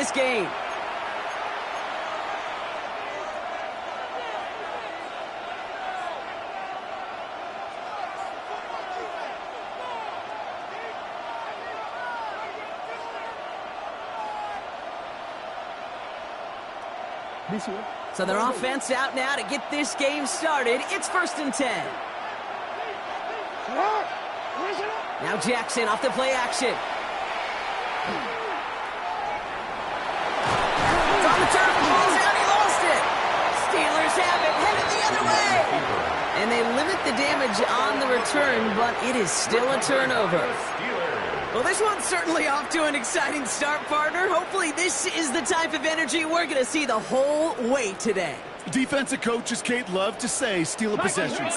this game. So their offense out now to get this game started. It's 1st and 10. Now Jackson off the play action. It's on the turf, falls out, he lost it. Steelers have it, headed the other way. And they limit the damage on the return, but it is still a turnover. Well, this one's certainly off to an exciting start, partner. Hopefully this is the type of energy we're going to see the whole way today. Defensive coaches, Kate, love to say, steal a possession,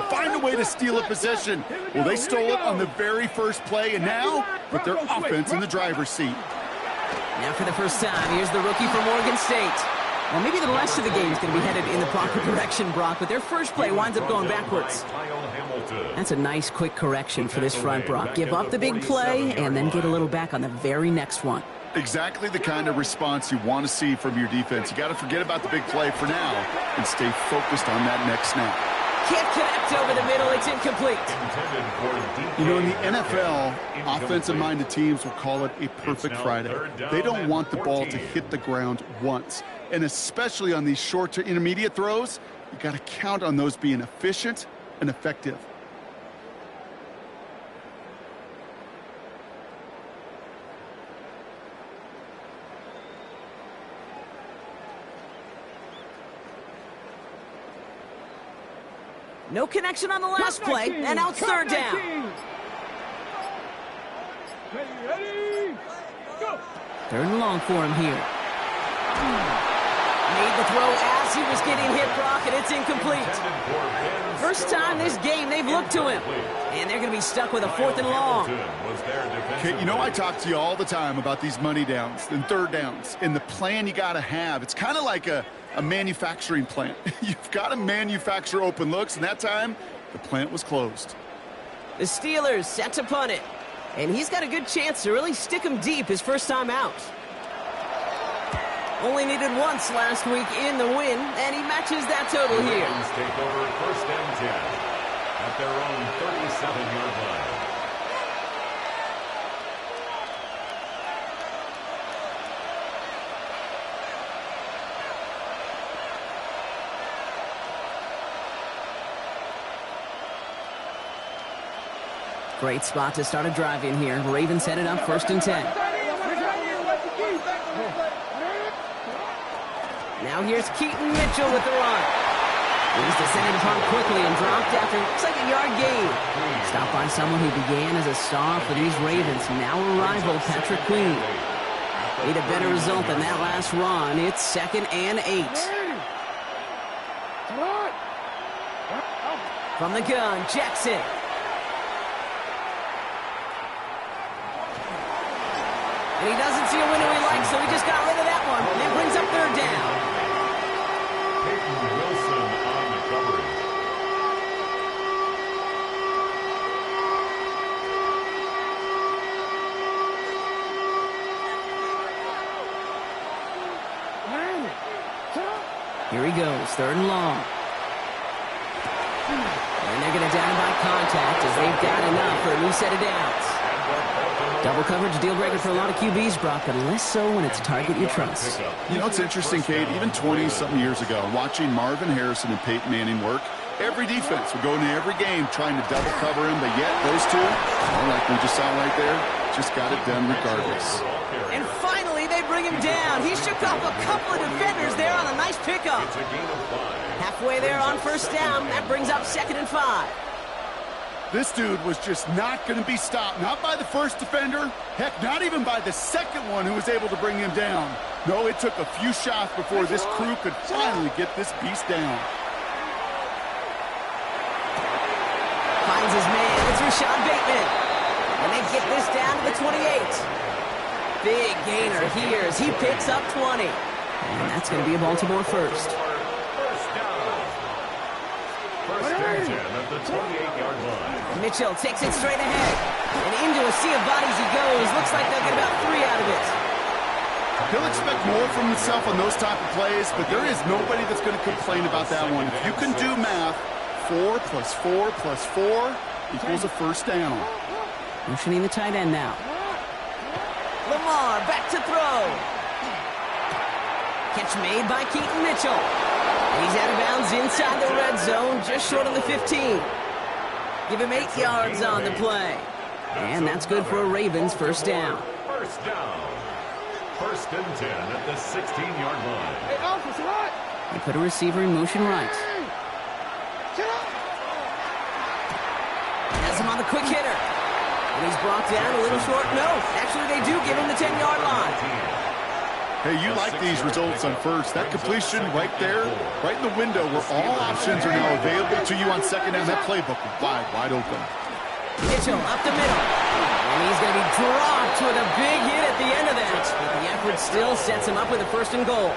find a way to steal a possession. Well, they stole it on the very first play, and now put their offense in the driver's seat. Now for the first time, here's the rookie from Oregon State. Well, maybe the rest of the game is going to be headed in the proper direction, Brock, but their first play winds up going backwards. That's a nice, quick correction for this front, Brock. Give up the big play and then get a little back on the very next one. Exactly the kind of response you want to see from your defense. You got to forget about the big play for now and stay focused on that next snap. Can't connect over the middle. It's incomplete. You know, in the NFL, offensive-minded teams will call it a perfect Friday. They don't want the ball to hit the ground once. And especially on these short to intermediate throws, you got to count on those being efficient and effective. No connection on the last play, and now it's 3rd down. Ready, go. 3rd and long for him here. Made the throw as he was getting hit, Brock, and it's incomplete. First time this game they've looked to him, and they're going to be stuck with a 4th and long. Okay, you know I talk to you all the time about these money downs and 3rd downs and the plan you got to have. It's kind of like a manufacturing plant. You've got to manufacture open looks, and that time, the plant was closed. The Steelers set to punt it, and he's got a good chance to really stick him deep his first time out. Only needed once last week in the win, and he matches that total here. Take over 1st and 10 at their own 37-yard line. Great spot to start a drive in here. Ravens headed up 1st and 10. Now here's Keaton Mitchell with the run. He's descended punt quickly and dropped after, looks like a yard gain. Stopped by someone who began as a star for these Ravens, now a rival, Patrick Queen. Need a better result than that last run. It's 2nd and 8. From the gun, Jackson. And he doesn't see a window he likes, so he just got rid of that one. And it brings up 3rd down. Peyton Wilson on the coverage. Here he goes, 3rd and long. And they're going to down by contact as they've got enough for a new set of downs. Double coverage, deal breaker for a lot of QBs, Brock, but less so when it's a target you trust. You know, it's interesting, Kate, even 20-something years ago, watching Marvin Harrison and Peyton Manning work, every defense would go into every game trying to double cover him, but yet those two, like we just saw right there, just got it done regardless. And finally, they bring him down. He shook off a couple of defenders there on a nice pickup. Halfway there on 1st down, that brings up 2nd and 5. This dude was just not going to be stopped, not by the first defender, heck, not even by the second one who was able to bring him down. No, it took a few shots before this crew could finally get this beast down. Finds his man, it's Rashad Bateman. And they get this down to the 28. Big gainer here as he picks up 20. And that's going to be a Baltimore first. First and 10 at the 28-yard line. Mitchell takes it straight ahead. And into a sea of bodies he goes. Looks like they'll get about 3 out of it. He'll expect more from himself on those type of plays, but there is nobody that's going to complain about that one. If you can do math, 4 plus 4 plus 4 equals a first down. Motioning the tight end now. Lamar back to throw. Catch made by Keaton Mitchell. And he's out of bounds inside the red zone, just short of the 15. Give him 8 yards on the play. And that's good for a Ravens first down. First down. First and 10 at the 16-yard line. Hey, officer, what? They put a receiver in motion right. Shut up! Has him on the quick hitter. And he's brought down a little short. No, actually they do give him the 10-yard line. Hey, you like these results on first. That completion right there, right in the window where all options are now available to you on second down. That playbook is wide open. Mitchell up the middle. And he's going to be dropped with a big hit at the end of that. But the effort still sets him up with a first and goal.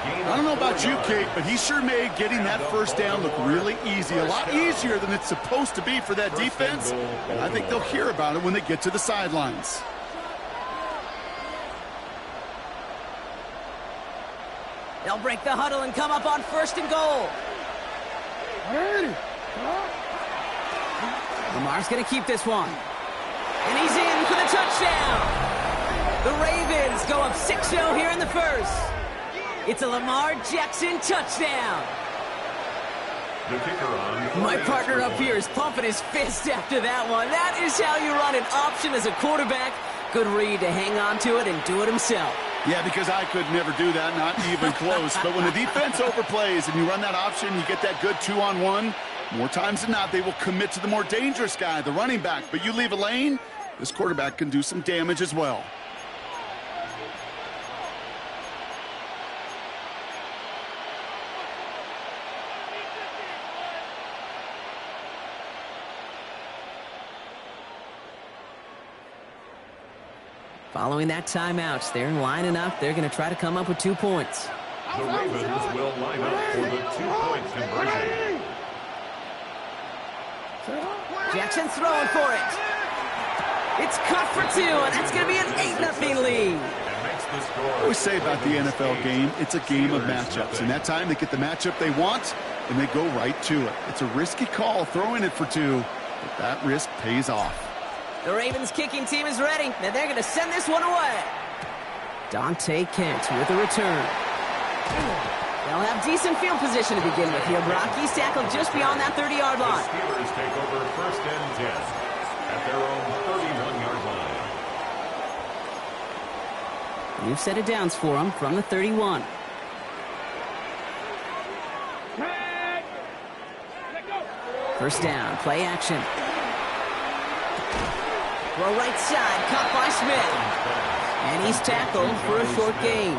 I don't know about you, Kate, but he sure made getting that first down look really easy. A lot easier than it's supposed to be for that defense. And I think they'll hear about it when they get to the sidelines. They'll break the huddle and come up on first and goal. Lamar's going to keep this one. And he's in for the touchdown. The Ravens go up 6-0 here in the first. It's a Lamar Jackson touchdown. The kicker on. My partner up here is pumping his fist after that one. That is how you run an option as a quarterback. Good read to hang on to it and do it himself. Yeah, because I could never do that, not even close. But when the defense overplays and you run that option, you get that good 2-on-1, more times than not, they will commit to the more dangerous guy, the running back. But you leave a lane, this quarterback can do some damage as well. Following that timeout, they're lining up. They're going to try to come up with 2 points. The Ravens will line up for the 2-point conversion. Jackson's throwing for it. It's cut for 2, and that's going to be an 8-0 lead. I always say about the NFL game, it's a game of matchups. And that time they get the matchup they want, and they go right to it. It's a risky call throwing it for 2, but that risk pays off. The Ravens kicking team is ready, and they're going to send this one away. Dante Kent with a return. They'll have decent field position to begin with here. Brock, he's tackled just beyond that 30-yard The line. Steelers take over first and 10 at their own 31-yard line. New set of downs for him from the 31. First down, play action. Throw right side, caught by Smith. And he's tackled for a short gain.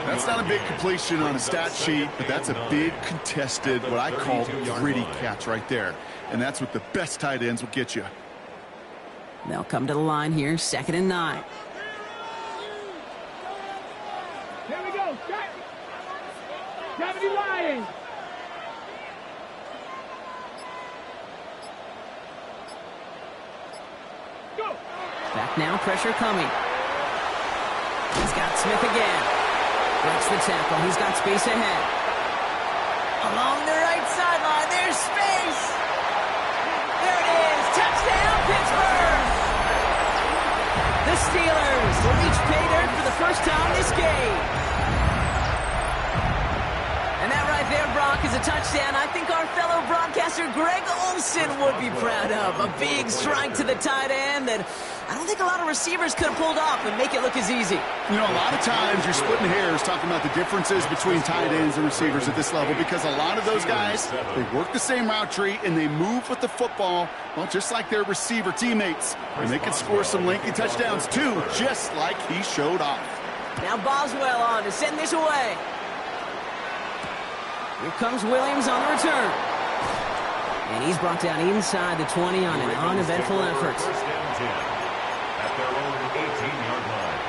That's not a big completion on a stat sheet, but that's a big contested, what I call gritty catch right there. And that's what the best tight ends will get you. They'll come to the line here, 2nd and 9. Here we go. Gravity Lions. Go. Back now, pressure coming. He's got Smith again. Breaks the tackle. He's got space ahead. Along the right sideline, there's space. There it is. Touchdown, Pittsburgh. The Steelers will reach pay dirt for the first time this game. And that right there, Brock, is a touchdown I think our fellow broadcaster Greg Olsen would be proud of. A big strike to the tight end that I don't think a lot of receivers could have pulled off and make it look as easy. You know, a lot of times you're splitting hairs talking about the differences between tight ends and receivers at this level because a lot of those guys, they work the same route tree and they move with the football, well, just like their receiver teammates. And they can score some lengthy touchdowns too, just like he showed off. Now Boswell on to send this away. Here comes Williams on the return. And he's brought down inside the 20 on an uneventful effort. First and 10 at their own 18-yard line.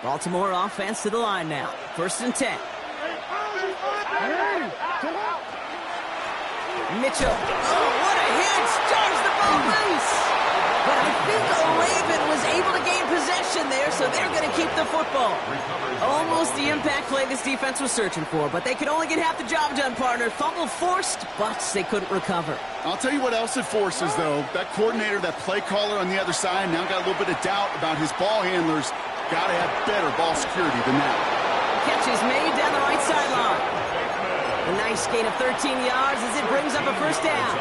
Baltimore offense to the line now. 1st and 10. Mitchell. Oh, what a hit. Starts the ball loose. But I think a Raven was able to gain possession there, so they're going to keep the football. Almost the impact play this defense was searching for, but they could only get half the job done, partner. Fumble forced, but they couldn't recover. I'll tell you what else it forces, though. That coordinator, that play caller on the other side, now got a little bit of doubt about his ball handlers. Got to have better ball security than that. Catch is made down the right sideline. A nice gain of 13 yards as it brings up a 1st down.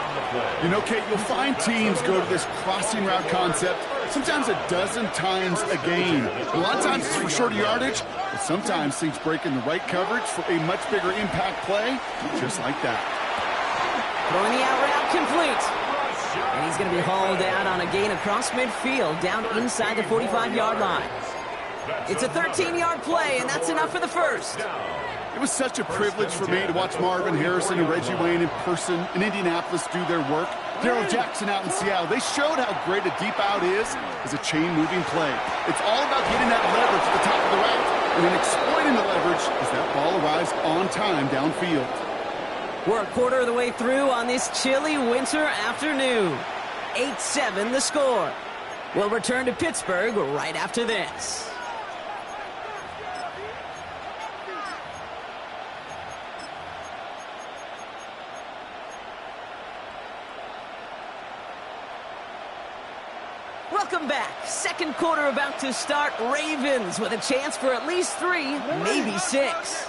You know, Kate, you'll find teams go to this crossing route concept sometimes a dozen times a game. A lot of times it's for shorter yardage, but sometimes things break in the right coverage for a much bigger impact play, just like that. Throwing the out route complete. And he's going to be hauled out on a gain across midfield down inside the 45-yard line. It's a 13-yard play, and that's enough for the 1st. It was such a privilege for me to watch Marvin Harrison and Reggie Wayne in person in Indianapolis do their work. Darrell Jackson out in Seattle. They showed how great a deep out is as a chain-moving play. It's all about getting that leverage at the top of the route and then exploiting the leverage as that ball arrives on time downfield. We're a quarter of the way through on this chilly winter afternoon. 8-7 the score. We'll return to Pittsburgh right after this. Welcome back. 2nd quarter about to start. Ravens with a chance for at least 3, maybe 6.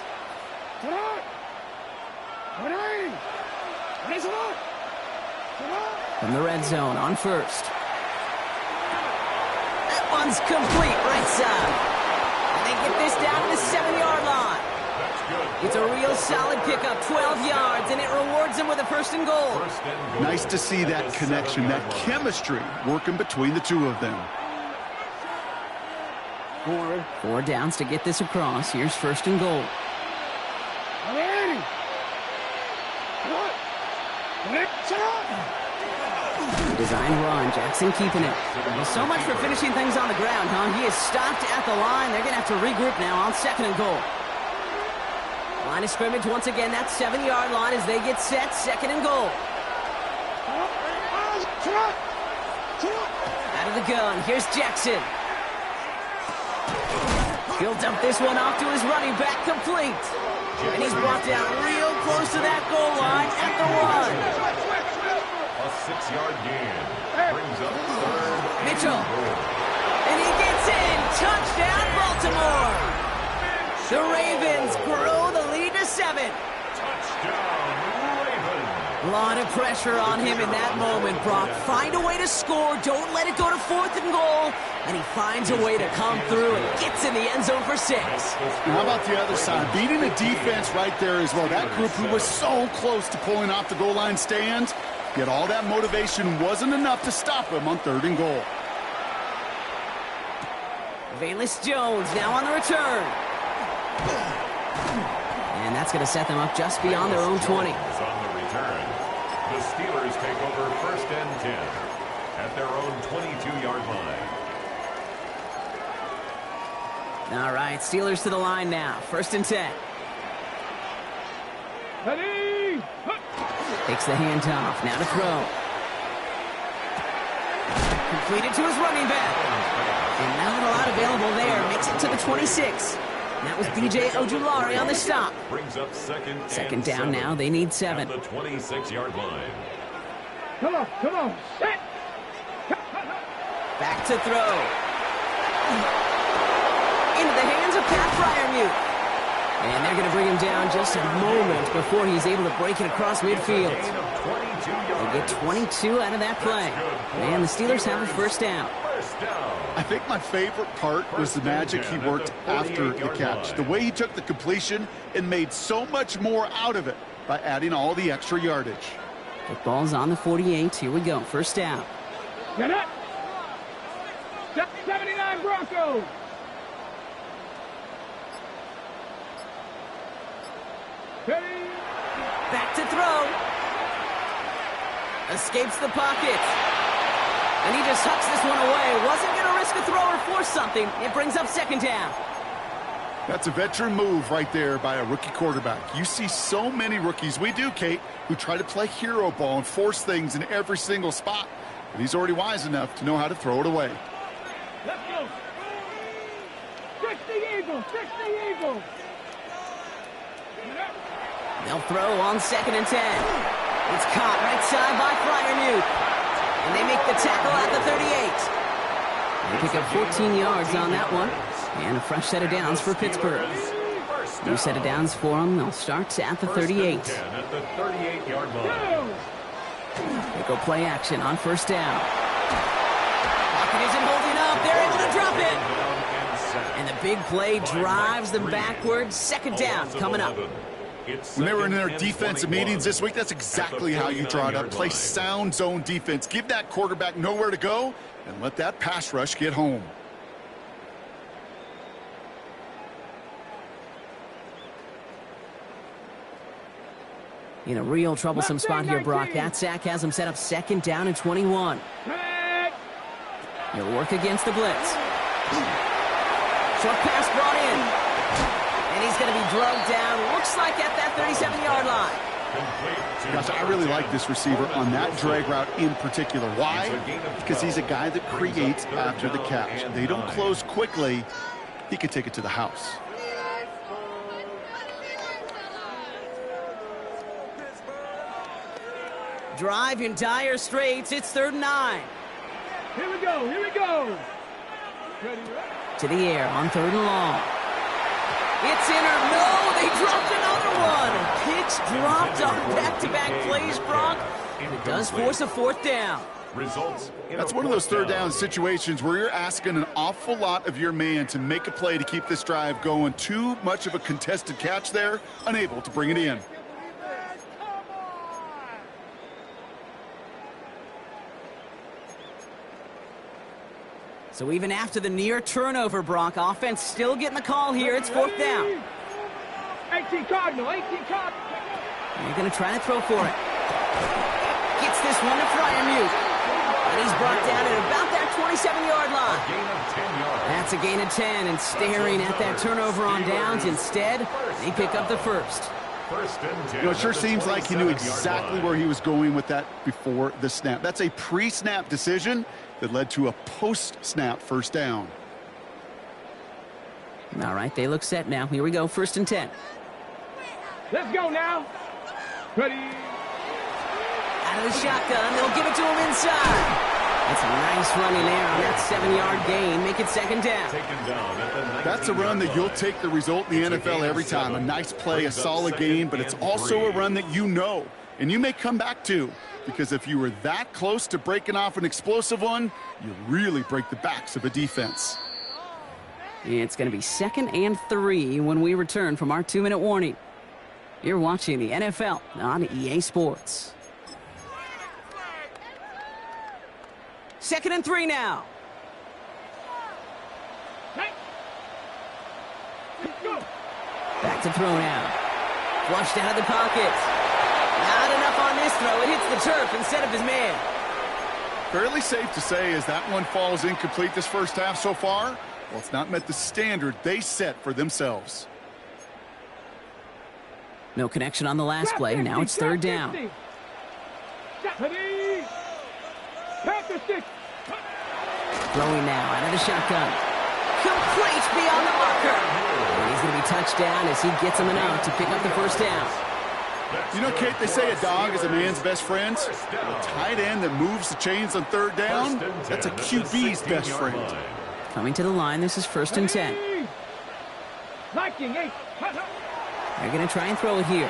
From the red zone on 1st. That one's complete right side. And they get this down to the 7-yard line. It's a real solid pickup, 12 yards, and it rewards them with a 1st and goal. Nice to see that connection, that chemistry working between the two of them. 4 downs to get this across. Here's 1st and goal. Design run. Jackson keeping it. Well, so much for finishing things on the ground, huh? He is stopped at the line. They're going to have to regroup now on 2nd and goal. Line of scrimmage once again. That 7-yard line as they get set. 2nd and goal. Out of the gun. Here's Jackson. He'll dump this one off to his running back, complete. And he's brought down real close to that goal line at the 1. A 6-yard gain. Brings up 3rd. Mitchell. And he gets in. Touchdown, Baltimore. The Ravens grow the lead to 7. Touchdown, Ravens. A lot of pressure on him in that moment, Brock. Find a way to score. Don't let it go to 4th and goal. And he finds a way to come through and gets in the end zone for 6. Now, how about the other side? Beating the defense right there as well. That group who was so close to pulling off the goal line stand, yet all that motivation wasn't enough to stop him on 3rd and goal. Velus Jones now on the return. And that's going to set them up just beyond their own 20. On the return, the Steelers take over 1st and 10 at their own 22-yard line. All right, Steelers to the line now. 1st and 10. Ready? Takes the handoff. Now to throw. Completed to his running back. And not a lot available there. Makes it to the 26. That was B.J. Ojulari on the stop. Brings up 2nd Second down now. They need 7. at the 26-yard line. Come on. Set. Back to throw. Into the hands of Pat Freiermuth. And they're going to bring him down just a moment before he's able to break it across midfield. They get 22 out of that play. And the Steelers have a 1st down. I think my favorite part was the magic he worked after the catch. The way he took the completion and made so much more out of it by adding all the extra yardage. Football's on the 48. Here we go. 1st down. Get it. 79 Broncos. Ready? Back to throw. Escapes the pocket. And he just hucks this one away. Wasn't going to risk a throw or force something. It brings up 2nd down. That's a veteran move right there by a rookie quarterback. You see so many rookies, we do, Kate, who try to play hero ball and force things in every single spot. But he's already wise enough to know how to throw it away. Let's go. Fix the Eagles. Fix the Eagles. They'll throw on 2nd and 10. It's caught right side by Freiermuth. And they make the tackle at the 38. They pick up 14 yards on that one. And a fresh set of downs for Pittsburgh. New set of downs for them. They'll start at the 38. At the 38-yard line. They go play action on 1st down. Pocket isn't holding up. They're able to drop it. And the big play drives them backwards. 2nd down coming up. When they were in their defensive meetings this week, that's exactly how you draw it up. Play sound zone defense. Give that quarterback nowhere to go and let that pass rush get home. In a real troublesome spot here, Brock. That sack has him set up 2nd down and 21. He'll work against the blitz. Short pass brought in. And he's going to be drugged down. Looks like at that 37-yard line. Gosh, I really like this receiver on that drag route in particular. Why? Because he's a guy that creates after the catch. They don't close quickly. He can take it to the house. Drive in dire straits. It's 3rd and 9. Here we go. Here we go. Ready, to the air on 3rd and long. It's in or no. They dropped another one. Picks dropped on back-to-back plays, Brock. It does force a 4th down. That's one of those 3rd down situations where you're asking an awful lot of your man to make a play to keep this drive going. Too much of a contested catch there, unable to bring it in. So even after the near turnover, Brock, offense still getting the call here. It's 4th down. 18 Cardinal, 18 Cardinal. They're going to try to throw for it. Gets this one to Freiermuth. And he's brought down at about that 27-yard line. That's a gain of 10, and staring at that turnover on downs. Instead, they pick up the 1st. You know, it sure seems like he knew exactly where he was going with that before the snap. That's a pre-snap decision that led to a post-snap 1st down. All right, they look set now. Here we go, 1st and 10. Let's go now. Ready. Out of the shotgun, they'll give it to him inside. That's a nice run in there on that 7-yard gain. Make it 2nd down. That's a run that you'll take the result in the NFL every time. A nice play, a solid gain, but it's also a run that you know and you may come back to. Because if you were that close to breaking off an explosive one, you really break the backs of a defense. It's going to be 2nd and 3 when we return from our 2-minute warning. You're watching the NFL on EA Sports. 2nd and 3 now. Back to throw now. Flushed out of the pocket. Not enough on this throw. It hits the turf instead of his man. Fairly safe to say as that one falls incomplete this 1st half so far, well, it's not met the standard they set for themselves. No connection on the last play. Now it's 3rd down. Throwing now out of the shotgun. Complete beyond the marker. And he's going to be touched down as he gets him enough to pick up the 1st down. You know, Kate, they say a dog is a man's best friend. A tight end that moves the chains on 3rd down, that's a QB's best friend. Coming to the line, this is 1st and 10. They're going to try and throw it here.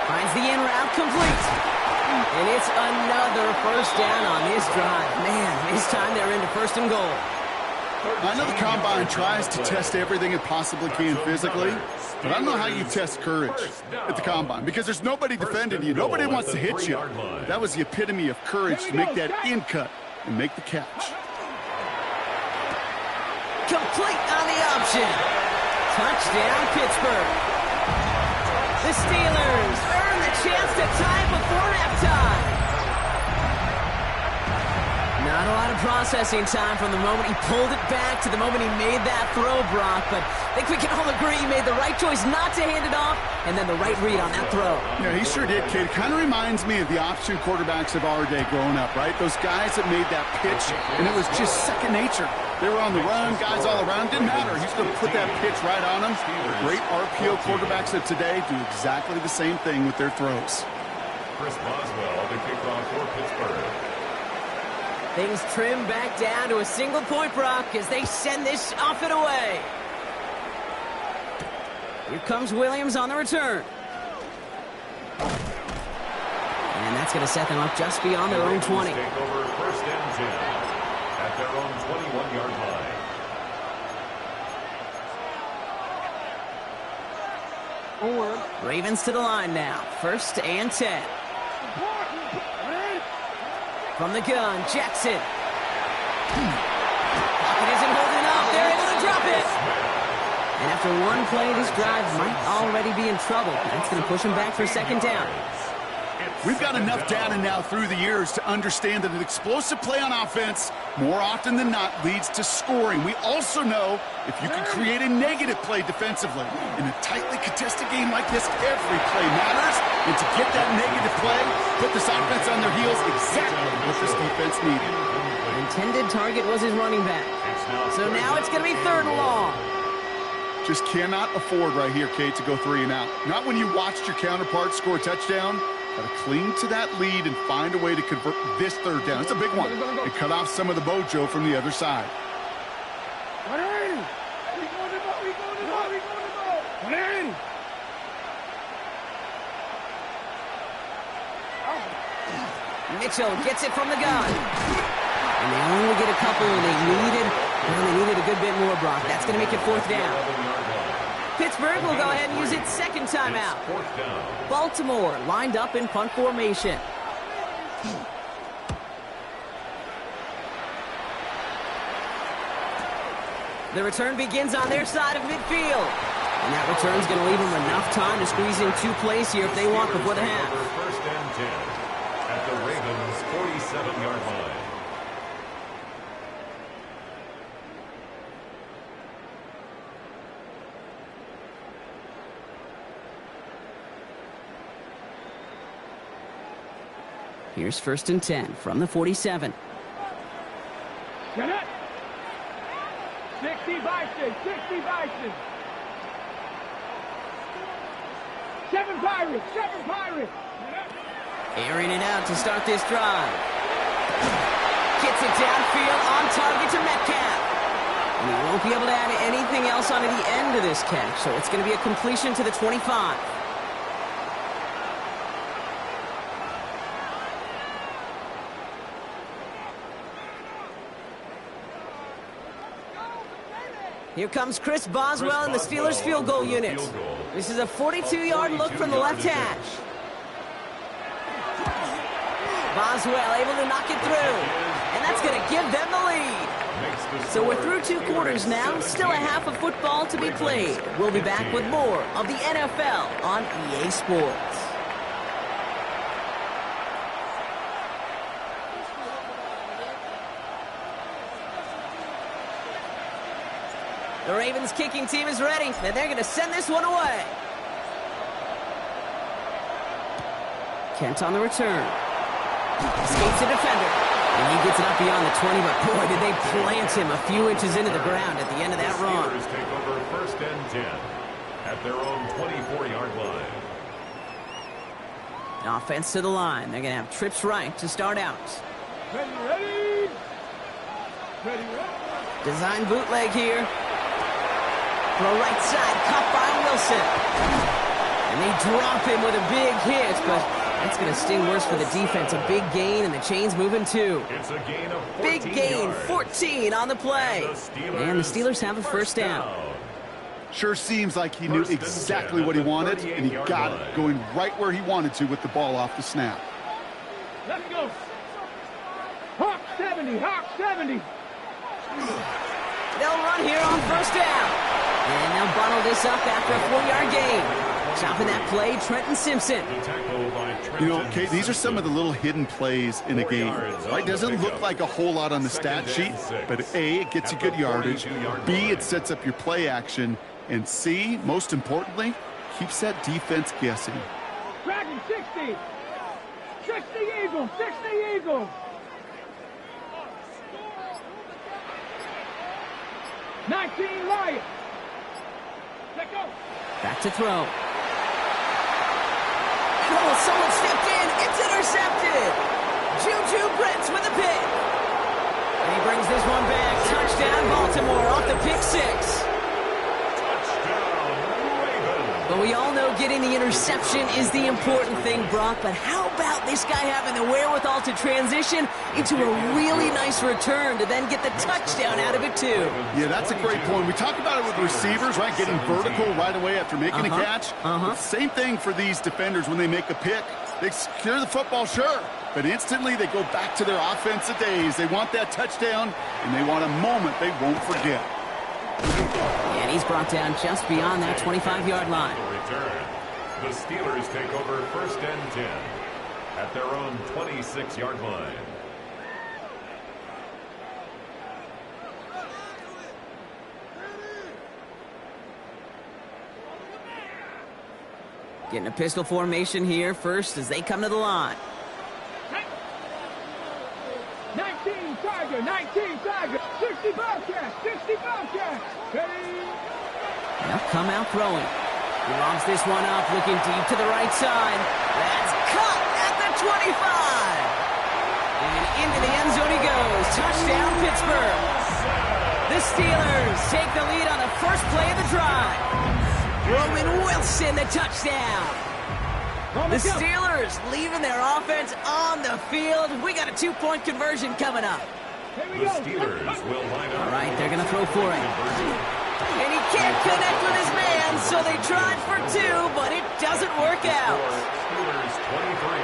Finds the in route, complete. And it's another 1st down on this drive. Man, this time they're into 1st and goal. I know the Combine tries to test everything it possibly can physically, but I don't know how you test courage at the Combine because there's nobody defending you. Nobody wants to hit you. That was the epitome of courage to make that in cut and make the catch. Complete on the option. Touchdown, Pittsburgh. The Steelers earn the chance to tie before halftime. Not a lot of processing time from the moment he pulled it back to the moment he made that throw, Brock. But I think we can all agree he made the right choice not to hand it off, and then the right read on that throw. Yeah, he sure did, kid. Kind of reminds me of the option quarterbacks of our day growing up, right? Those guys that made that pitch, and it was just second nature. They were on the run, guys all around. Didn't matter. He's going to put that pitch right on them. The great RPO quarterbacks of today do exactly the same thing with their throws. Chris Boswell to kick off for Pittsburgh. Things trim back down to a single point, Brock, as they send this off and away. Here comes Williams on the return. And that's going to set them up just beyond their own 20. Take over first and 10 at their own 21-yard line. Ravens to the line now. First and 10. From the gun, Jackson. Pocket isn't holding up. They're able to drop it. And after one play, this drive might already be in trouble. That's going to push him back for second down. We've got enough data now through the years to understand that an explosive play on offense, more often than not, leads to scoring. We also know if you can create a negative play defensively. In a tightly contested game like this, every play matters. And to get that negative play, put this offense on their heels, exactly what this defense needed. The intended target was his running back. So now it's going to be third and long. Just cannot afford right here, Kate, to go 3 and out. Not when you watched your counterpart score a touchdown. Got to cling to that lead and find a way to convert this third down. It's a big one. And cut off some of the mojo from the other side. Mitchell gets it from the gun. And they only get a couple when they needed a good bit more, Brock. That's going to make it fourth down. Pittsburgh will go ahead and use its second timeout. Baltimore lined up in punt formation. The return begins on their side of midfield. And that return's going to leave them enough time to squeeze in 2 plays here if they want before the half. First and 10 at the Ravens' 47-yard line. Here's first and 10 from the 47. Get it. 60 Bison, 60 Bison. 7 Pirates, 7 Pirates. Airing it out to start this drive. Gets it downfield on target to Metcalf. And he won't be able to add anything else onto the end of this catch, so it's going to be a completion to the 25. Here comes Chris Boswell in the Steelers field goal unit. This is a 42-yard look from the left hash. Boswell able to knock it through. And that's going to give them the lead. So we're through 2 quarters now. Still a half of football to be played. We'll be back with more of the NFL on EA Sports. The Ravens kicking team is ready, and they're going to send this one away. Kent on the return. Escapes the defender. And he gets it up beyond the 20, but boy, did they plant him a few inches into the ground at the end of that run. The Steelers take over first and 10 at their own 24-yard line. Offense to the line. They're going to have trips right to start out. Ready. Design bootleg here. Throw right side, caught by Wilson. And they drop him with a big hit, but that's going to sting worse for the defense. A big gain, and the chain's moving too. It's a gain of 14 big gain, yards. 14 on the play. And the Steelers have a first down. Sure seems like he knew exactly what he wanted, and he got it, going right where he wanted to with the ball off the snap. Let's go. Hawk 70, Hawk 70. They'll run here on first down. And they'll bundle this up after a 4-yard gain. Stopping that play, Trenton Simpson. You know, Kate, these are some of the little hidden plays in a game. Right? Doesn't look like a whole lot on the stat sheet, but A, it gets you good yardage. B, it sets up your play action. And C, most importantly, keeps that defense guessing. Dragon 60. 60 Eagles. 60 Eagles. 19 Lions. Let go. Back to throw. Oh, someone stepped in. It's intercepted. Juju Brents with a pick. And he brings this one back. Touchdown, Baltimore, off the pick six. But we all know getting the interception is the important thing, Brock. But how about this guy having the wherewithal to transition into a really nice return to then get the touchdown out of it, too? Yeah, that's a great point. We talk about it with receivers, right? Getting vertical right away after making a catch. Same thing for these defenders when they make a pick. They secure the football, sure. But instantly they go back to their offensive days. They want that touchdown, and they want a moment they won't forget. And he's brought down just beyond that 25-yard line. Return. The Steelers take over 1st and 10 at their own 26-yard line. Getting a pistol formation here first as they come to the line. 19 Tiger. 19 Tiger. 60 Bobcats. 60 Bobcats. Ready. Now come out throwing. He lobs this one up, looking deep to the right side. That's caught at the 25. And into the end zone he goes. Touchdown, Pittsburgh. The Steelers take the lead on the first play of the drive. Roman Wilson, the touchdown. The Steelers leaving their offense on the field. We got a 2-point conversion coming up. The Steelers will line up. All right, they're going to throw for it. And he can't connect with his man, so they tried for 2, but it doesn't work out. Steelers 23,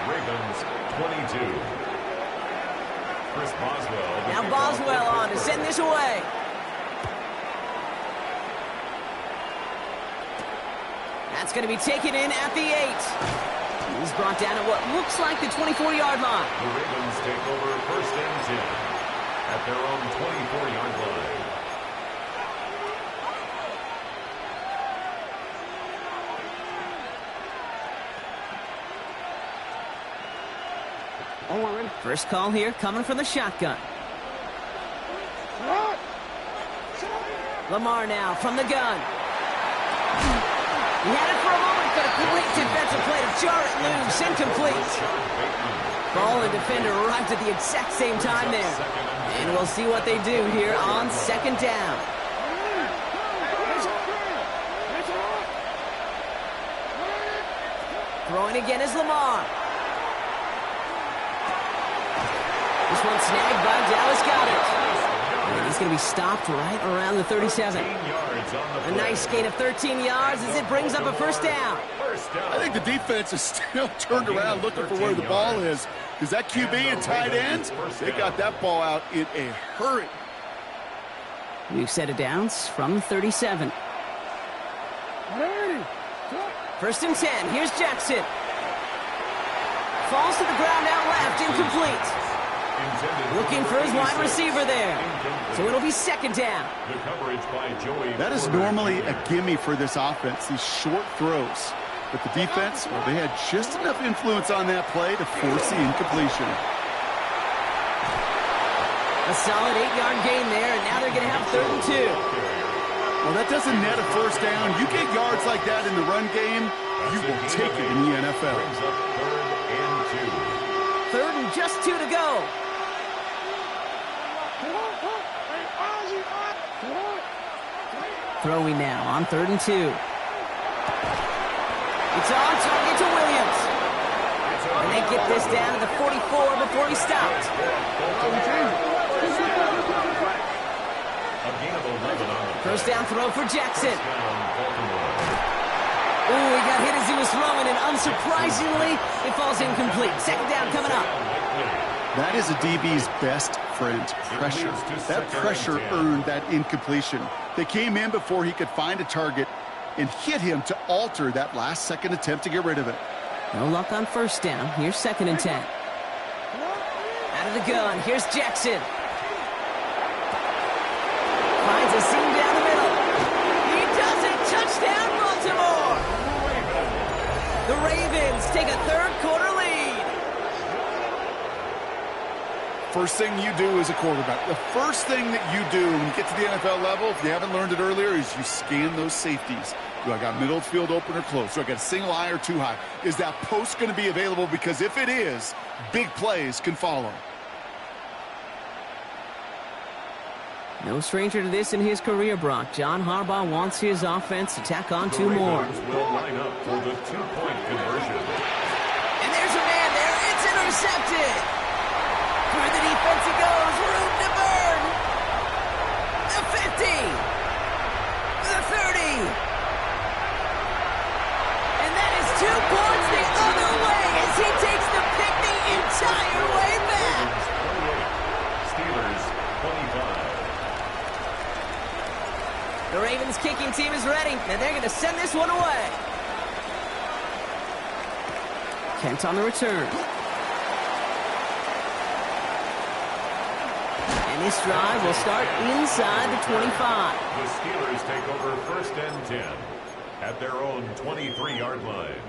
Ravens 22. Chris Boswell. Now Boswell on to send this away. That's going to be taken in at the 8. He's brought down at what looks like the 24-yard line. The Ravens take over 1st and 10 at their own 24-yard line. First call here coming from the shotgun. Lamar now from the gun. He had it for a moment, but a complete defensive play to jar it loose, incomplete. Ball and defender arrived at the exact same time there. And we'll see what they do here on 2nd down. Throwing again is Lamar. This one snagged by Dallas Goedert. And he's going to be stopped right around the 37. A nice gain of 13 yards as it brings up a first down. I think the defense is still turned around looking for where the ball is. Because that QB and tight ends, they got that ball out in a hurry. We've set it downs from the 37. 1st and 10. Here's Jackson. Falls to the ground out left, incomplete. Looking for his wide receiver there. So it'll be 2nd down. That is normally a gimme for this offense, these short throws. But the defense, well, they had just enough influence on that play to force the incompletion. A solid 8-yard gain there, and now they're going to have 3rd and 2. Well, that doesn't net a first down. You get yards like that in the run game, you will take it in the NFL. 3rd and just 2 to go. Throwing now on 3rd and 2. It's on target to Williams. And they get this down to the 44 before he stopped. First down throw for Jackson. Ooh, he got hit as he was throwing, and unsurprisingly, it falls incomplete. 2nd down coming up. That is a DB's best friend, pressure. That pressure earned that incompletion. They came in before he could find a target, and hit him to alter that last-second attempt to get rid of it. No luck on first down. Here's 2nd and 10. Out of the gun. Here's Jackson. Finds a seam down the middle. He does it. Touchdown, Baltimore. The Ravens take a third-quarter lead. First thing you do as a quarterback, the first thing that you do when you get to the NFL level, if you haven't learned it earlier, is you scan those safeties. Do I got middle field open or close? Do I got a single eye or too high? Is that post going to be available? Because if it is, big plays can follow. No stranger to this in his career, Brock. John Harbaugh wants his offense to tack on 2 more. Will line up for the 2-point conversion. And there's a man there. It's intercepted. Through the defense it goes. Room to burn. The 50. The 30. And that is 2 points the other way as he takes the pick the entire way back. Steelers 25. The Ravens kicking team is ready, and they're going to send this one away. Kent on the return. And this drive will start inside the 25. The Steelers take over 1st and 10 at their own 23-yard line.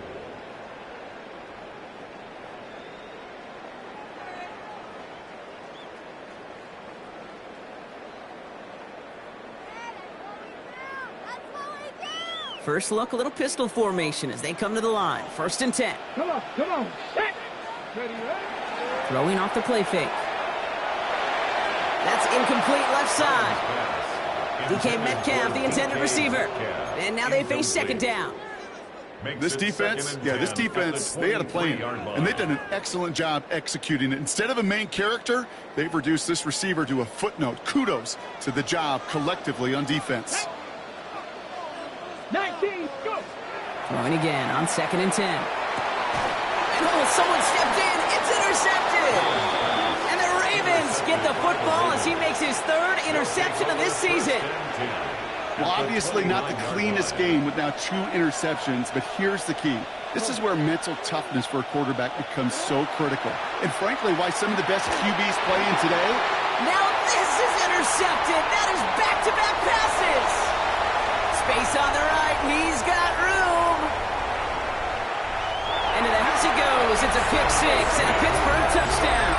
First look, a little pistol formation as they come to the line. 1st and 10. Come on, set. Ready, ready. Throwing off the play fake. That's incomplete left side. DK Metcalf, the intended receiver. And now they face 2nd down. This defense, they had a plan, and they've done an excellent job executing it. Instead of a main character, they've reduced this receiver to a footnote. Kudos to the job collectively on defense. 19, go. Throwing again on 2nd and 10. And someone stepped in. It's intercepted. And the Ravens get the football as he makes his 3rd interception of this season. Well, obviously not the cleanest game with now 2 interceptions, but here's the key. This is where mental toughness for a quarterback becomes so critical. And frankly, why some of the best QBs playing today. Now this is intercepted. That is back-to-back passes. Space on the right. He's got room. Into the house he goes. It's a pick 6 and a Pittsburgh touchdown.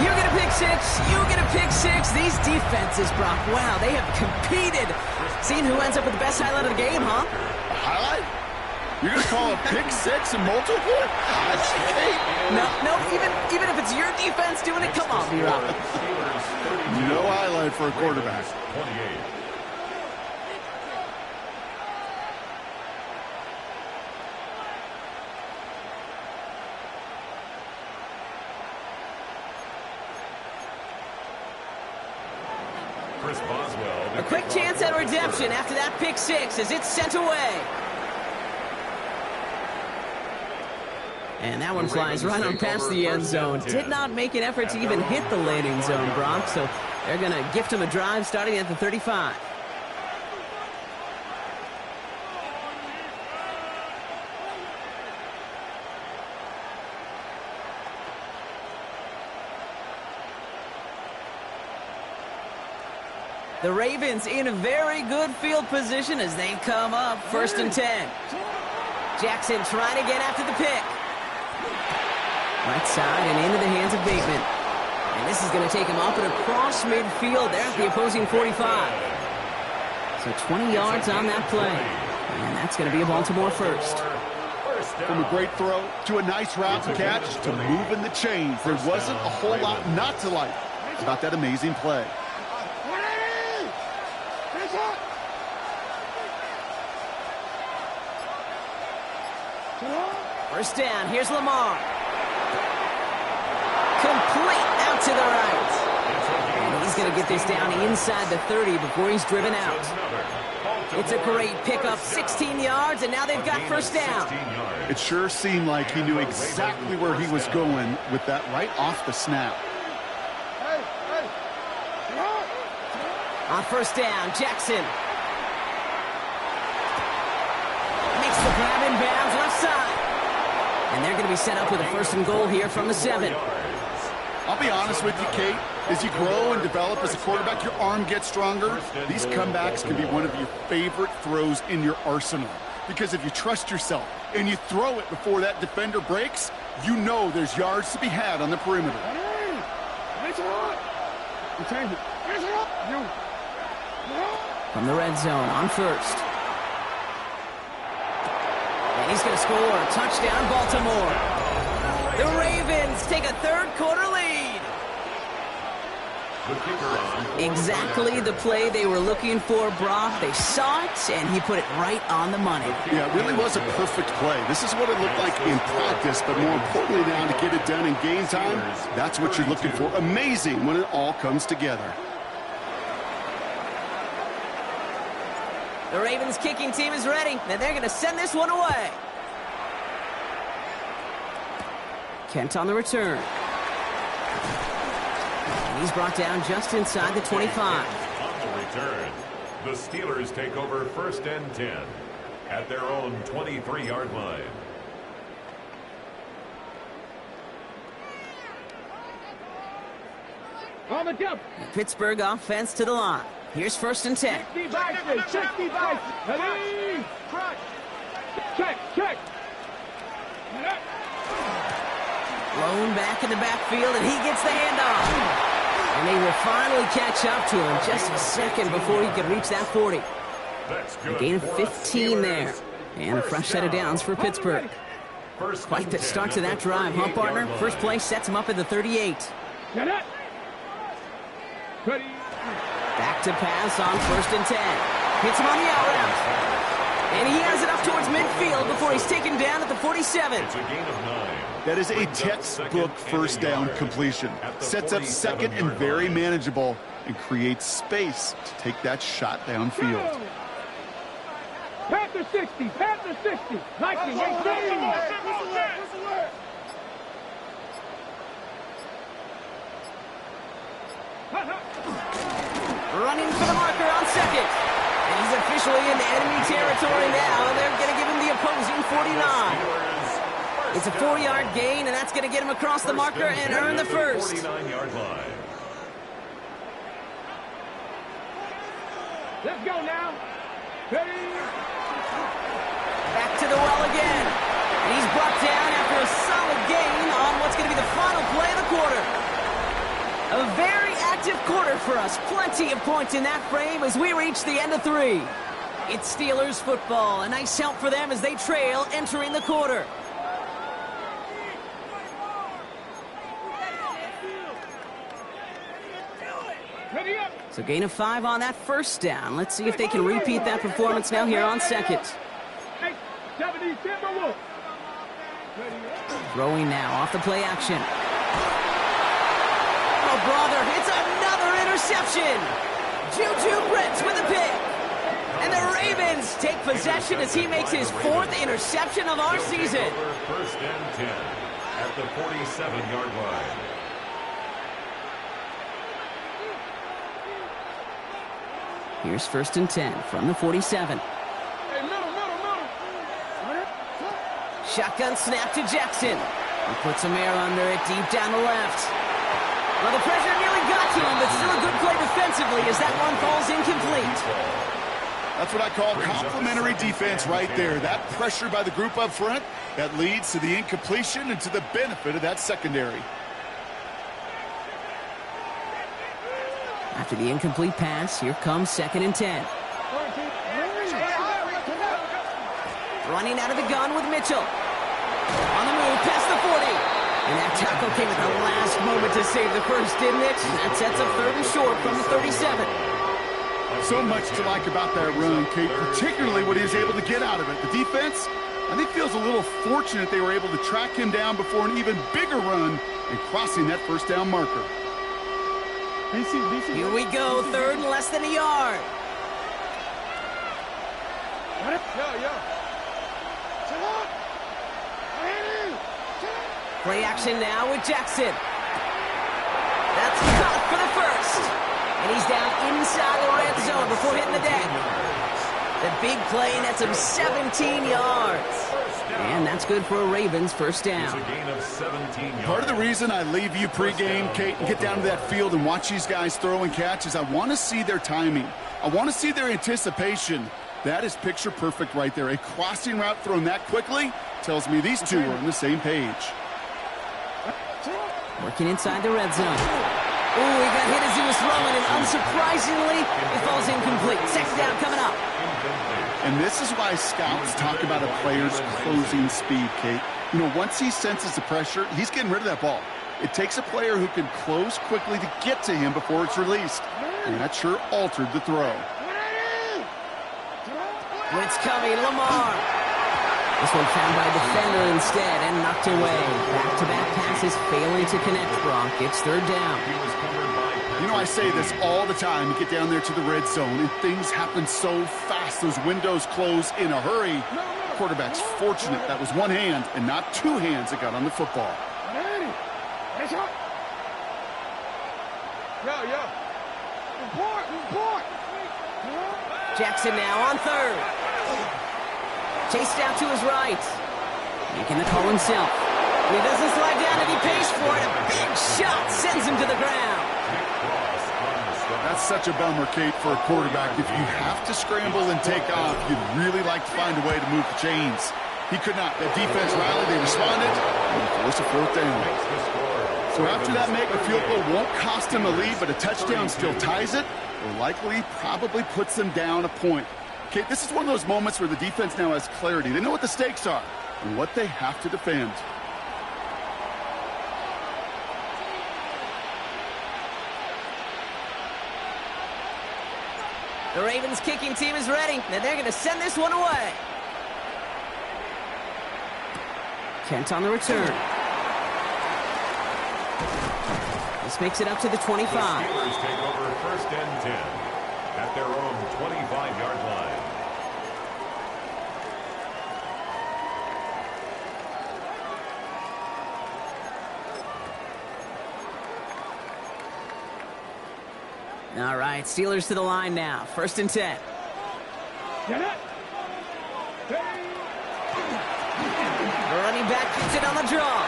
You get a pick 6. You get a pick 6. These defenses, Brock, wow, they have competed. Seeing who ends up with the best highlight of the game, huh? A highlight? You're going to call a pick 6 and multiple? No, even if it's your defense doing it, come on, B-Rob. No highlight for a quarterback. 28. Chris Boswell. A quick chance at redemption after that pick 6 as it's sent away. And that one flies right on past the end zone. Did not make an effort to even hit the landing zone, Brock. So they're going to gift him a drive starting at the 35. The Ravens in a very good field position as they come up 1st and 10. Jackson trying to get after the pick. Right side and into the hands of Bateman. And this is going to take him up and across midfield there at the opposing 45. So 20 yards on that play. And that's going to be a Baltimore first. From a great throw to a nice route and catch to moving the chains. There wasn't a whole lot not to like about that amazing play. First down, here's Lamar. Complete out to the right. And he's going to get this down inside the 30 before he's driven out. It's a great pickup, 16 yards, and now they've got first down. It sure seemed like he knew exactly where he was going with that right off the snap. On first down, Jackson And they're going to be set up with a 1st and goal here from the 7. I'll be honest with you, Kate. As you grow and develop as a quarterback, your arm gets stronger. These comebacks can be one of your favorite throws in your arsenal. Because if you trust yourself and you throw it before that defender breaks, you know there's yards to be had on the perimeter. From the red zone on 1st. And he's going to score a touchdown, Baltimore. The Ravens take a 3rd quarter lead. Exactly the play they were looking for, Brock. They saw it, and he put it right on the money. Yeah, it really was a perfect play. This is what it looked like in practice, but more importantly now to get it done in game time, that's what you're looking for. Amazing when it all comes together. The Ravens kicking team is ready, and they're going to send this one away. Kent on the return. And he's brought down just inside the 25. On the return, the Steelers take over 1st and 10 at their own 23-yard line. On the jump. Pittsburgh offense to the line. Here's 1st and 10. 60 Bison, 60 Bison. Ready? Check, check. Blown back in the backfield, and he gets the handoff. And they will finally catch up to him just a second before he could reach that 40. That's A good. gain of 15 there. And a fresh set of downs for Pittsburgh. Quite the start to that drive, huh, partner? First play sets him up at the 38. Get it. Ready? Back to pass on 1st and 10. Hits him on the out route. And he has it up towards midfield before he's taken down at the 47. It's a gain of 9. That is a textbook 1st down completion. Sets up 2nd and very manageable and creates space to take that shot downfield. Panther 60, Panther 60. Lightning, 18. Running for the marker on 2nd. And he's officially in enemy territory now. They're going to give him the opposing 49. It's a 4-yard gain, and that's going to get him across the marker and earn the 1st. 49-yard line. Let's go now. Ready? Back to the well again. And he's brought down after a solid gain on what's going to be the final play of the quarter. A very active quarter for us. Plenty of points in that frame as we reach the end of 3. It's Steelers football. A nice help for them as they trail entering the quarter. Ready up. So gain of 5 on that 1st down. Let's see if they can repeat that performance now here on 2nd. 70 Timberwolves. Throwing now off the play action. Oh, brother, it's another interception. Juju Brents with a pick. And the Ravens take possession as he makes his 4th interception of our season. 1st and 10 at the 47-yard line. Here's 1st and 10 from the 47. Hey, middle. Shotgun snap to Jackson. He puts some air under it deep down the left. Well, the pressure nearly got to him, but still a good play defensively as that one falls incomplete. That's what I call complimentary defense right there. That pressure by the group up front, that leads to the incompletion and to the benefit of that secondary. After the incomplete pass, here comes 2nd and 10. Running out of the gun with Mitchell. On the move, past the 40. And that tackle came at the last moment to save the 1st, didn't it? That sets up 3rd and short from the 37. So much to like about that run, Kate, particularly what he was able to get out of it. The defense, I think, feels a little fortunate they were able to track him down before an even bigger run and crossing that 1st down marker. Here we go, 3rd and less than a yard. Play action now with Jackson. That's caught for the 1st. And he's down inside the red zone before hitting the deck. The big play nets him 17 yards. And that's good for a Ravens first down. It's a gain of 17 yards. Part of the reason I leave you pregame, Kate, and get down to that field and watch these guys throw and catch is I want to see their timing. I want to see their anticipation. That is picture perfect right there. A crossing route thrown that quickly tells me these two are on the same page. Working inside the red zone. Oh, he got hit as he was throwing, and unsurprisingly, it falls incomplete. Second down coming up. And this is why scouts talk about a player's closing speed, Kate. You know, once he senses the pressure, he's getting rid of that ball. It takes a player who can close quickly to get to him before it's released. And that sure altered the throw. Blitz coming, Lamar. This one found by a defender instead and knocked away. Back-to-back passes failing to connect, Gronk. It's third down. You know, I say this all the time. You get down there to the red zone, and things happen so fast. Those windows close in a hurry. Quarterback's fortunate that was one hand and not two hands that got on the football. Jackson now on third. Chased out to his right. Making the call himself. He doesn't slide down and he pays for it. A big shot sends him to the ground. That's such a bummer, Kate, for a quarterback. If you have to scramble and take off, you'd really like to find a way to move the chains. He could not. That defense rallied, they responded, and he forced a fourth down. So after that make, a field goal won't cost him a lead, but a touchdown still ties it, or likely probably puts them down a point. Kate, this is one of those moments where the defense now has clarity. They know what the stakes are and what they have to defend. The Ravens kicking team is ready, and they're going to send this one away. Kent on the return. This makes it up to the 25. The Steelers take over first and 10 at their own 25-yard line. All right, Steelers to the line now. First and 10. The running back gets it on the draw.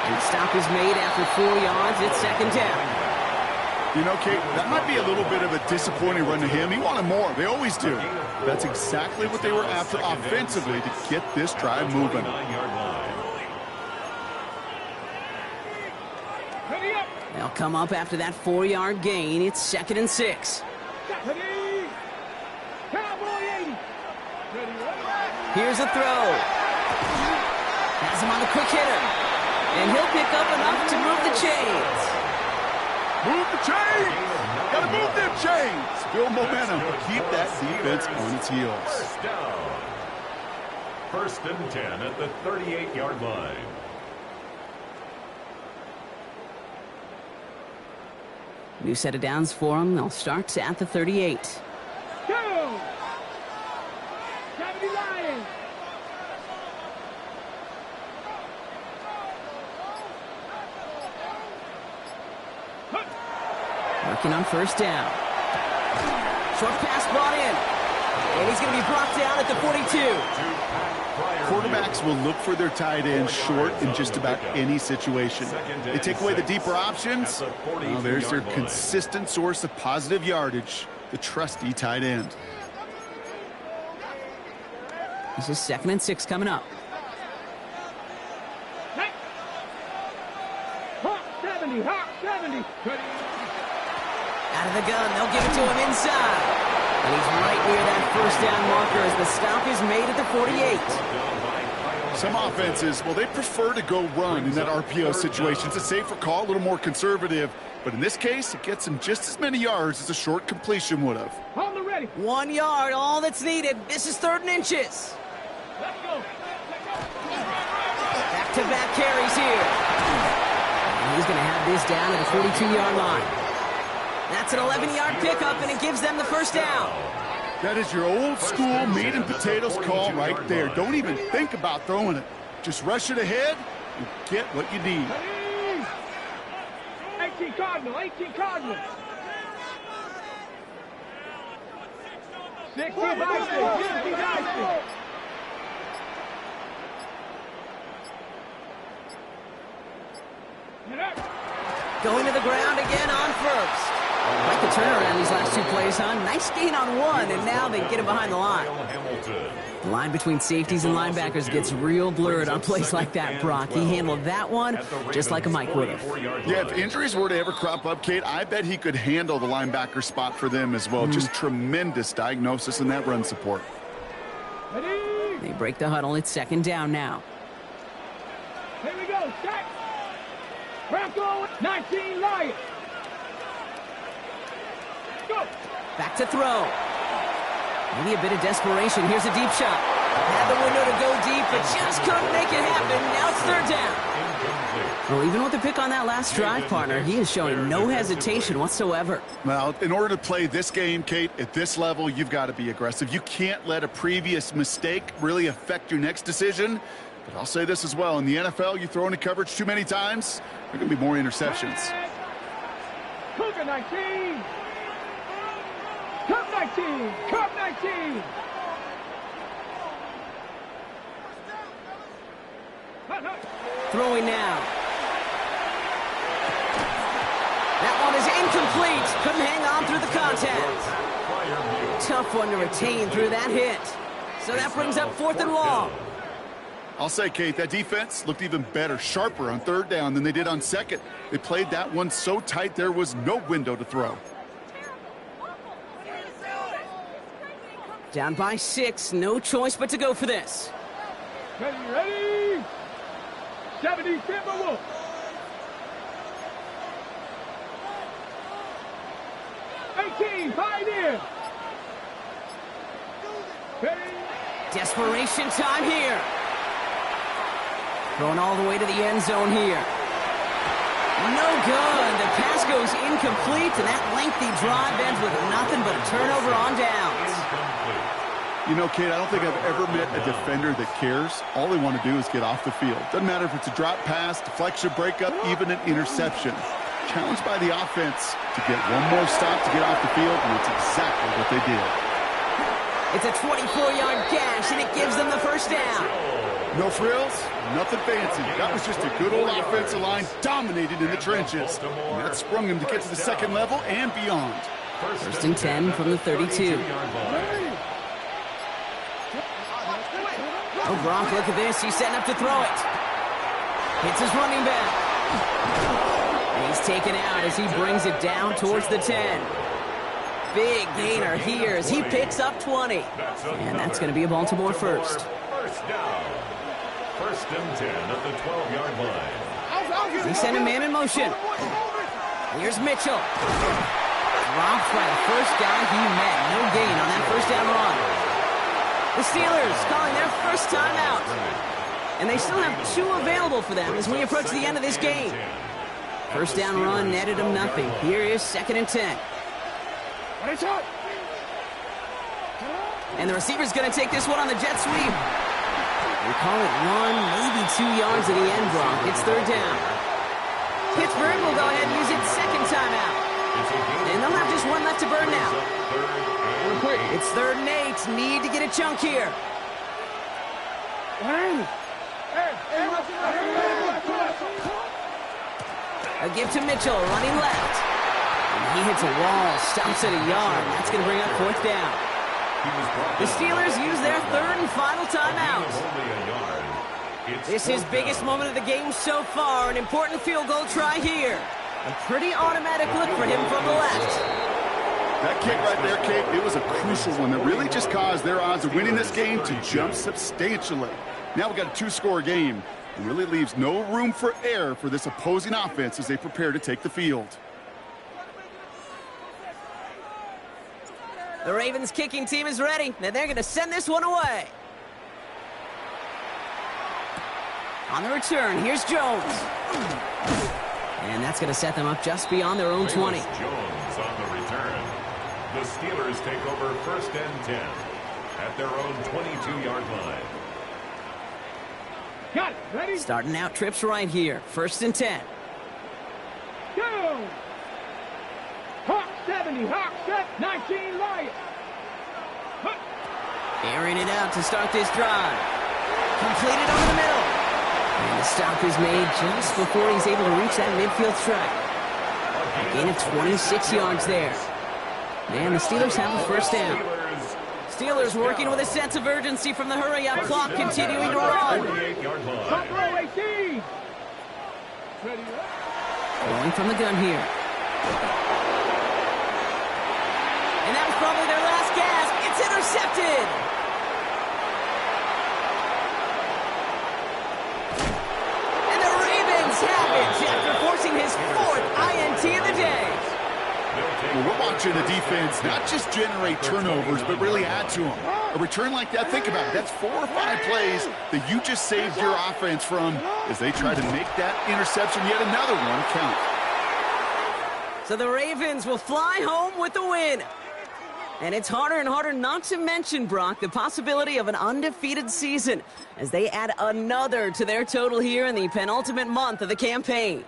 And stop is made after 4 yards. It's second down. You know, Kate, that might be a little bit of a disappointing run to him. He wanted more. They always do. That's exactly what they were after offensively to get this drive moving. They'll come up after that 4-yard gain. It's second and 6. Here's a throw. Has him on the quick hitter. And he'll pick up enough to move the chains. Move the chains! Gotta move them chains! Build momentum, but keep that defense on its heels. First and 10 at the 38-yard line. New set of downs for them. They'll start at the 38. Go! 70 Lions! Working on first down. Short pass brought in. And he's going to be brought down at the 42. Quarterbacks will look for their tight end short in just about any situation. They take away the deeper options. Well, there's their consistent source of positive yardage, the trusty tight end. This is second and 6 coming up. Hawk 70, Hawk 70. Out of the gun, they'll give it to him inside. And he's right near that first down marker as the stop is made at the 48. Some offenses, well, they prefer to go run in that RPO situation. It's a safer call, a little more conservative. But in this case, it gets him just as many yards as a short completion would have. On the ready. 1 yard, all that's needed. This is third and inches. Let's go. Back-to-back carries here. And he's going to have this down at the 42-yard line. That's an 11-yard pickup, and it gives them the first down. That is your old school meat and potatoes call right there. Don't even think about throwing it. Just rush it ahead and get what you need. 18 Cardinal, 18 Cardinal. 60 Bison, 60 Bison. Going to the ground again on first. Like the turnaround these last two plays, huh? Nice gain on one, and now they get him behind the line. The line between safeties and linebackers gets real blurred on plays like that, Brock. He handled that one just like a Mike would have. Yeah, if injuries were to ever crop up, Kate, I bet he could handle the linebacker spot for them as well. Just tremendous diagnosis in that run support. They break the huddle. It's second down now. Here we go. Check. Bronco 19 Lions. Go. Back to throw. Maybe a bit of desperation. Here's a deep shot. Had the window to go deep, but just couldn't make it happen. Now it's third down. Well, even with the pick on that last drive, partner, he is showing no hesitation whatsoever. Well, in order to play this game, Kate, at this level, you've got to be aggressive. You can't let a previous mistake really affect your next decision. But I'll say this as well. In the NFL, you throw into coverage too many times, there are going to be more interceptions. Cougar 19. Cup 19. Cup 19. Throwing now. That one is incomplete. Couldn't hang on through the contact. Tough one to retain through that hit. So that brings up fourth and long. I'll say, Kate, that defense looked even better, sharper on third down than they did on second. They played that one so tight there was no window to throw. Down by 6, no choice but to go for this. Ready? 70 Timberwolves. Pioneer. Desperation time here. Going all the way to the end zone here. No good. The pass goes incomplete, and that lengthy drive ends with nothing but a turnover on downs. You know, Kate, I don't think I've ever met a defender that cares. All they want to do is get off the field. Doesn't matter if it's a drop pass, deflection, breakup, even an interception. Challenged by the offense to get one more stop to get off the field, and it's exactly what they did. It's a 24-yard gash, and it gives them the first down. No frills, nothing fancy. That was just a good old offensive line dominated in the trenches. And that sprung him to get to the second level and beyond. First and 10 from the 32. Oh, Gronk, look at this. He's setting up to throw it. Hits his running back. And he's taken out as he brings it down towards the 10. Big gainer here as he picks up 20. And that's going to be a Baltimore first. First down. First and 10 at the 12-yard line. He sent a man in motion. Here's Mitchell. Dropped by the first guy he met. No gain on that first down run. The Steelers calling their first timeout. And they still have 2 available for them as we approach the end of this game. First down run netted them nothing. Here is second and 10. And the receiver's going to take this one on the jet sweep. We call it 1, maybe 2 yards at the end, Gronk. It's third down. Pittsburgh will go ahead and use its second timeout. And they'll have just one left to burn now. It's third and 8. Need to get a chunk here. A give to Mitchell, running left. And he hits a wall, stops at a yard. That's going to bring up fourth down. The Steelers use their third and final timeout. This is biggest moment of the game so far. An important field goal try here. A pretty automatic look for him from the left. That kick right there, Kate, it was a crucial one that really just caused their odds of winning this game to jump substantially. Now we've got a 2-score game. It really leaves no room for error for this opposing offense as they prepare to take the field. The Ravens kicking team is ready, and they're going to send this one away. On the return, here's Jones. And that's going to set them up just beyond their own 20. Jones on the return. The Steelers take over first and 10 at their own 22-yard line. Got it. Ready? Starting out trips right here. First and 10. Go! Hawk 70, Hawk 19 Lions. Airing it out to start this drive. Completed over the middle. And the stop is made just before he's able to reach that midfield strike. A gain of 26 yards there. And the Steelers have a first down. Steelers working with a sense of urgency from the hurry-up clock, continuing to run. Top row 18. Going from the gun here. And that was probably their last gasp. It's intercepted. And the Ravens have it after forcing his fourth INT of the day. Well, we're watching the defense not just generate turnovers, but really add to them. A return like that, think about it. That's 4 or 5 plays that you just saved your offense from as they try to make that interception, yet another one, count. So the Ravens will fly home with the win. And it's harder and harder not to mention, Brock, the possibility of an undefeated season as they add another to their total here in the penultimate month of the campaign.